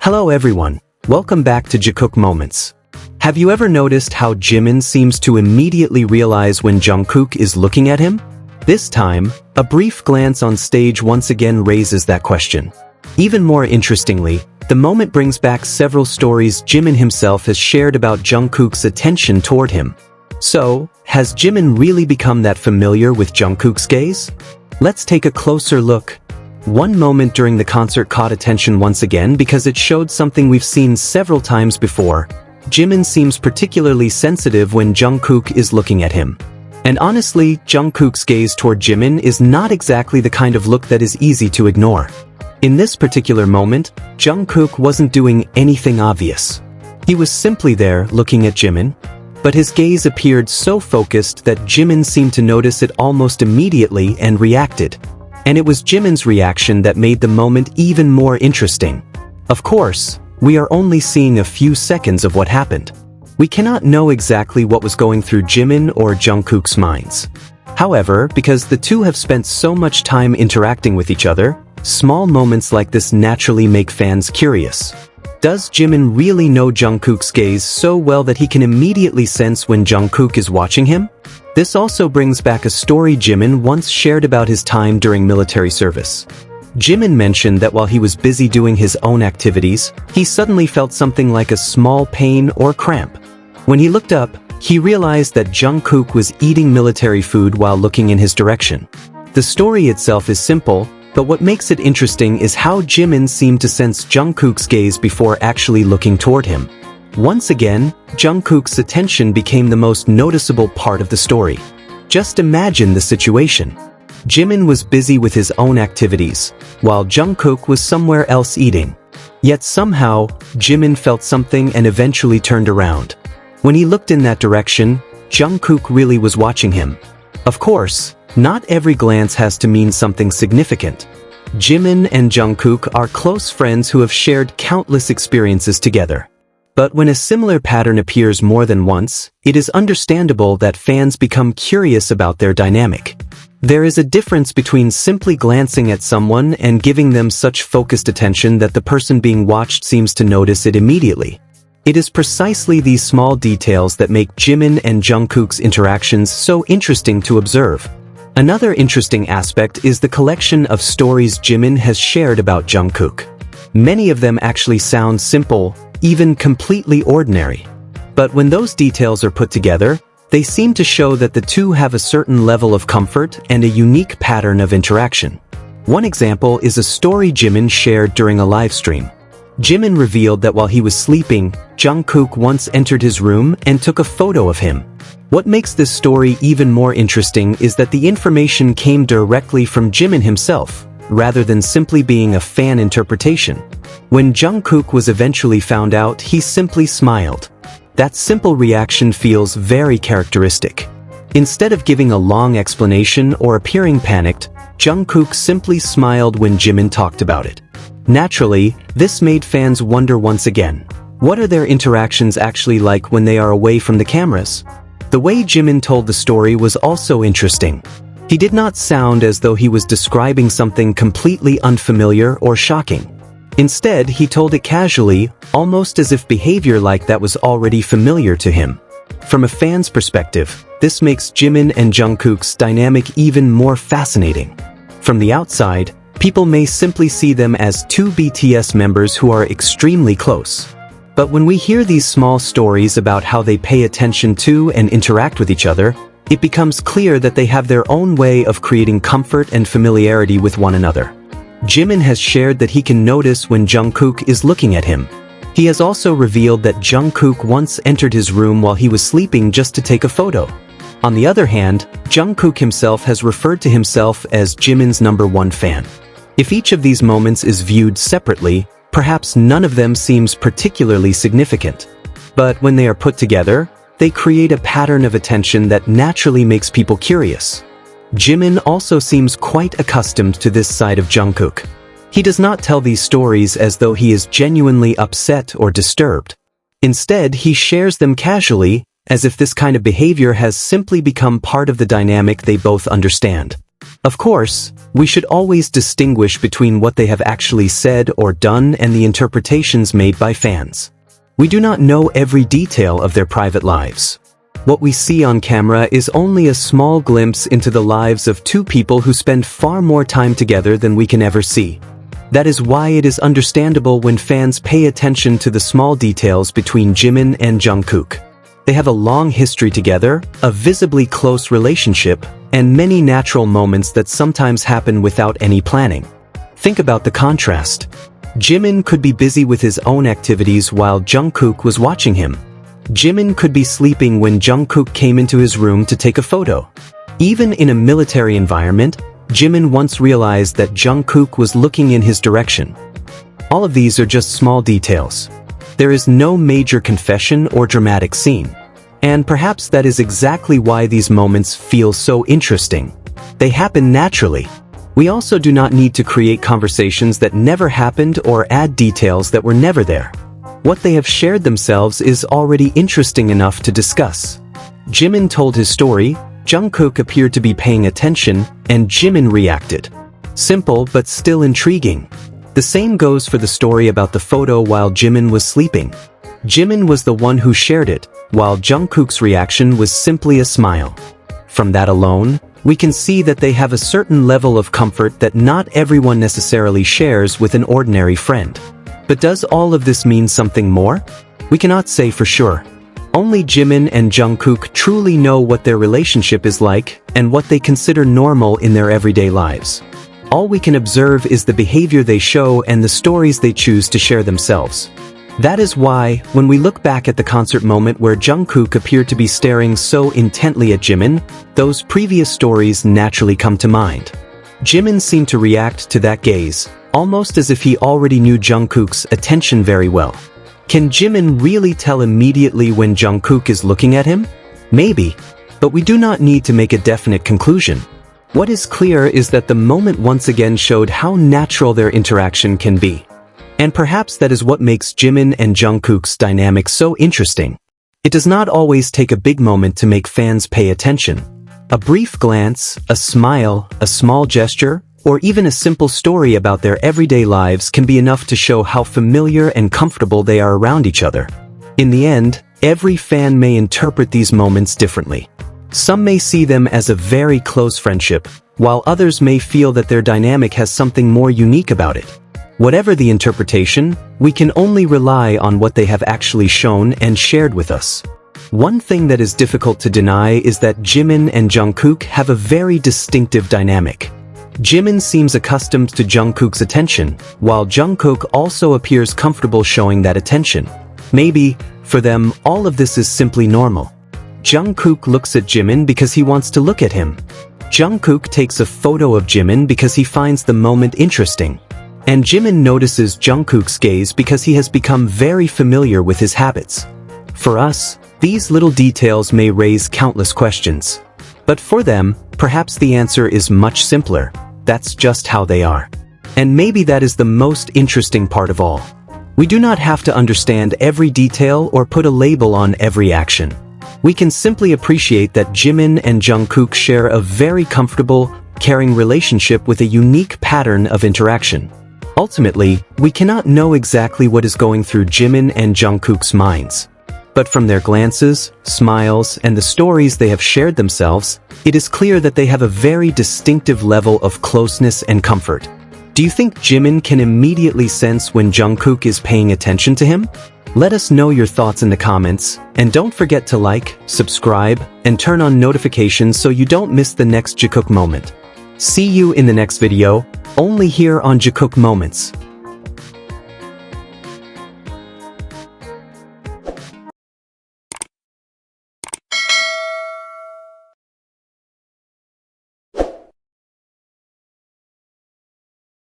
Hello everyone, welcome back to Jikook Moments. Have you ever noticed how Jimin seems to immediately realize when Jungkook is looking at him? This time, a brief glance on stage once again raises that question. Even more interestingly, the moment brings back several stories Jimin himself has shared about Jungkook's attention toward him. So, has Jimin really become that familiar with Jungkook's gaze? Let's take a closer look. One moment during the concert caught attention once again because it showed something we've seen several times before. Jimin seems particularly sensitive when Jungkook is looking at him. And honestly, Jungkook's gaze toward Jimin is not exactly the kind of look that is easy to ignore. In this particular moment, Jungkook wasn't doing anything obvious. He was simply there looking at Jimin, but his gaze appeared so focused that Jimin seemed to notice it almost immediately and reacted. And it was Jimin's reaction that made the moment even more interesting. Of course, we are only seeing a few seconds of what happened. We cannot know exactly what was going through Jimin or Jungkook's minds. However, because the two have spent so much time interacting with each other, small moments like this naturally make fans curious. Does Jimin really know Jungkook's gaze so well that he can immediately sense when Jungkook is watching him? This also brings back a story Jimin once shared about his time during military service. Jimin mentioned that while he was busy doing his own activities, he suddenly felt something like a small pain or cramp. When he looked up, he realized that Jungkook was eating military food while looking in his direction. The story itself is simple, but what makes it interesting is how Jimin seemed to sense Jungkook's gaze before actually looking toward him. Once again, Jungkook's attention became the most noticeable part of the story. Just imagine the situation. Jimin was busy with his own activities, while Jungkook was somewhere else eating. Yet somehow, Jimin felt something and eventually turned around. When he looked in that direction, Jungkook really was watching him. Of course, not every glance has to mean something significant. Jimin and Jungkook are close friends who have shared countless experiences together. But when a similar pattern appears more than once, it is understandable that fans become curious about their dynamic. There is a difference between simply glancing at someone and giving them such focused attention that the person being watched seems to notice it immediately. It is precisely these small details that make Jimin and Jungkook's interactions so interesting to observe. Another interesting aspect is the collection of stories Jimin has shared about Jungkook. Many of them actually sound simple, even completely ordinary. But when those details are put together, they seem to show that the two have a certain level of comfort and a unique pattern of interaction. One example is a story Jimin shared during a live stream. Jimin revealed that while he was sleeping, Jungkook once entered his room and took a photo of him. What makes this story even more interesting is that the information came directly from Jimin himself, rather than simply being a fan interpretation. When Jungkook was eventually found out, he simply smiled. That simple reaction feels very characteristic. Instead of giving a long explanation or appearing panicked, Jungkook simply smiled when Jimin talked about it. Naturally, this made fans wonder once again, what are their interactions actually like when they are away from the cameras? The way Jimin told the story was also interesting. He did not sound as though he was describing something completely unfamiliar or shocking. Instead, he told it casually, almost as if behavior like that was already familiar to him. From a fan's perspective, this makes Jimin and Jungkook's dynamic even more fascinating. From the outside, people may simply see them as two BTS members who are extremely close. But when we hear these small stories about how they pay attention to and interact with each other, it becomes clear that they have their own way of creating comfort and familiarity with one another. Jimin has shared that he can notice when Jungkook is looking at him. He has also revealed that Jungkook once entered his room while he was sleeping just to take a photo. On the other hand, Jungkook himself has referred to himself as Jimin's #1 fan. If each of these moments is viewed separately, perhaps none of them seems particularly significant. But when they are put together, they create a pattern of attention that naturally makes people curious. Jimin also seems quite accustomed to this side of Jungkook. He does not tell these stories as though he is genuinely upset or disturbed. Instead, he shares them casually, as if this kind of behavior has simply become part of the dynamic they both understand. Of course, we should always distinguish between what they have actually said or done and the interpretations made by fans. We do not know every detail of their private lives. What we see on camera is only a small glimpse into the lives of two people who spend far more time together than we can ever see. That is why it is understandable when fans pay attention to the small details between Jimin and Jungkook. They have a long history together, a visibly close relationship, and many natural moments that sometimes happen without any planning. Think about the contrast. Jimin could be busy with his own activities while Jungkook was watching him. Jimin could be sleeping when Jungkook came into his room to take a photo. Even in a military environment, Jimin once realized that Jungkook was looking in his direction. All of these are just small details. There is no major confession or dramatic scene. And perhaps that is exactly why these moments feel so interesting. They happen naturally. We also do not need to create conversations that never happened or add details that were never there. What they have shared themselves is already interesting enough to discuss. Jimin told his story, Jungkook appeared to be paying attention, and Jimin reacted. Simple but still intriguing. The same goes for the story about the photo while Jimin was sleeping. Jimin was the one who shared it, while Jungkook's reaction was simply a smile. From that alone, we can see that they have a certain level of comfort that not everyone necessarily shares with an ordinary friend. But does all of this mean something more? We cannot say for sure. Only Jimin and Jungkook truly know what their relationship is like and what they consider normal in their everyday lives. All we can observe is the behavior they show and the stories they choose to share themselves. That is why, when we look back at the concert moment where Jungkook appeared to be staring so intently at Jimin, those previous stories naturally come to mind. Jimin seemed to react to that gaze, almost as if he already knew Jungkook's attention very well. Can Jimin really tell immediately when Jungkook is looking at him? Maybe, but we do not need to make a definite conclusion. What is clear is that the moment once again showed how natural their interaction can be. And perhaps that is what makes Jimin and Jungkook's dynamic so interesting. It does not always take a big moment to make fans pay attention. A brief glance, a smile, a small gesture, or even a simple story about their everyday lives can be enough to show how familiar and comfortable they are around each other. In the end, every fan may interpret these moments differently. Some may see them as a very close friendship, while others may feel that their dynamic has something more unique about it. Whatever the interpretation, we can only rely on what they have actually shown and shared with us. One thing that is difficult to deny is that Jimin and Jungkook have a very distinctive dynamic. Jimin seems accustomed to Jungkook's attention, while Jungkook also appears comfortable showing that attention. Maybe, for them, all of this is simply normal. Jungkook looks at Jimin because he wants to look at him. Jungkook takes a photo of Jimin because he finds the moment interesting. And Jimin notices Jungkook's gaze because he has become very familiar with his habits. For us, these little details may raise countless questions. But for them, perhaps the answer is much simpler. That's just how they are. And maybe that is the most interesting part of all. We do not have to understand every detail or put a label on every action. We can simply appreciate that Jimin and Jungkook share a very comfortable, caring relationship with a unique pattern of interaction. Ultimately, we cannot know exactly what is going through Jimin and Jungkook's minds. But from their glances, smiles, and the stories they have shared themselves, it is clear that they have a very distinctive level of closeness and comfort. Do you think Jimin can immediately sense when Jungkook is paying attention to him? Let us know your thoughts in the comments, and don't forget to like, subscribe, and turn on notifications so you don't miss the next Jikook moment. See you in the next video, only here on Jikook Moments.